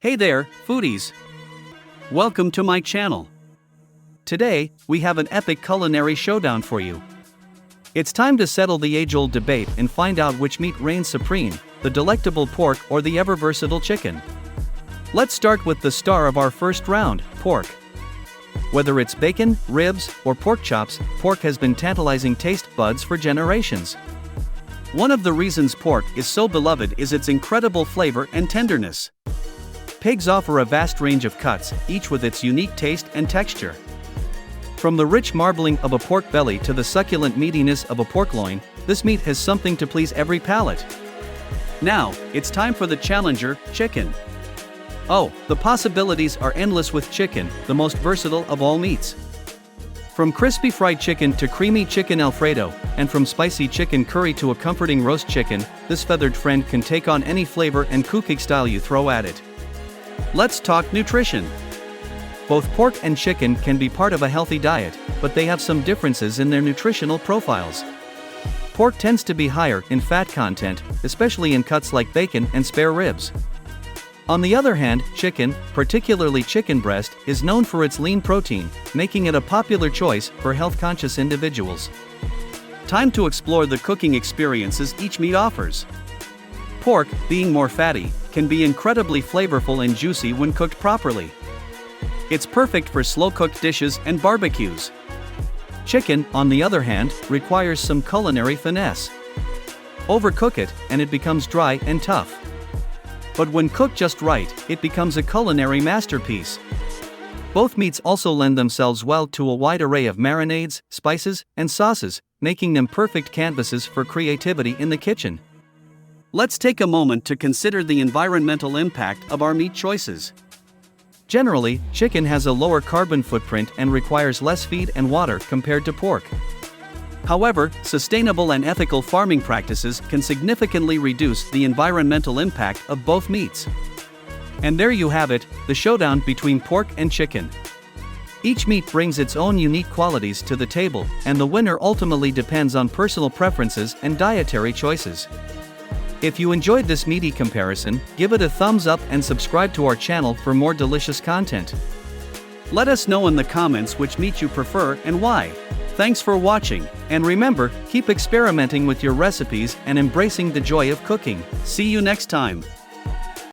Hey there, foodies! Welcome to my channel. Today, we have an epic culinary showdown for you. It's time to settle the age-old debate and find out which meat reigns supreme, the delectable pork or the ever-versatile chicken. Let's start with the star of our first round, pork. Whether it's bacon, ribs, or pork chops, pork has been tantalizing taste buds for generations. One of the reasons pork is so beloved is its incredible flavor and tenderness. Pigs offer a vast range of cuts, each with its unique taste and texture. From the rich marbling of a pork belly to the succulent meatiness of a pork loin, this meat has something to please every palate. Now, it's time for the challenger, chicken. Oh, the possibilities are endless with chicken, the most versatile of all meats. From crispy fried chicken to creamy chicken Alfredo, and from spicy chicken curry to a comforting roast chicken, this feathered friend can take on any flavor and cooking style you throw at it. Let's talk nutrition. Both pork and chicken can be part of a healthy diet, but they have some differences in their nutritional profiles. Pork tends to be higher in fat content, especially in cuts like bacon and spare ribs. On the other hand, chicken, particularly chicken breast, is known for its lean protein, making it a popular choice for health-conscious individuals. Time to explore the cooking experiences each meat offers. Pork, being more fatty, can be incredibly flavorful and juicy when cooked properly. It's perfect for slow-cooked dishes and barbecues. Chicken, on the other hand, requires some culinary finesse. Overcook it, and it becomes dry and tough. But when cooked just right, it becomes a culinary masterpiece. Both meats also lend themselves well to a wide array of marinades, spices, and sauces, making them perfect canvases for creativity in the kitchen. Let's take a moment to consider the environmental impact of our meat choices. Generally, chicken has a lower carbon footprint and requires less feed and water compared to pork. However, sustainable and ethical farming practices can significantly reduce the environmental impact of both meats. And there you have it, the showdown between pork and chicken. Each meat brings its own unique qualities to the table, and the winner ultimately depends on personal preferences and dietary choices. If you enjoyed this meaty comparison, give it a thumbs up and subscribe to our channel for more delicious content. Let us know in the comments which meat you prefer and why. Thanks for watching, and remember, keep experimenting with your recipes and embracing the joy of cooking. See you next time.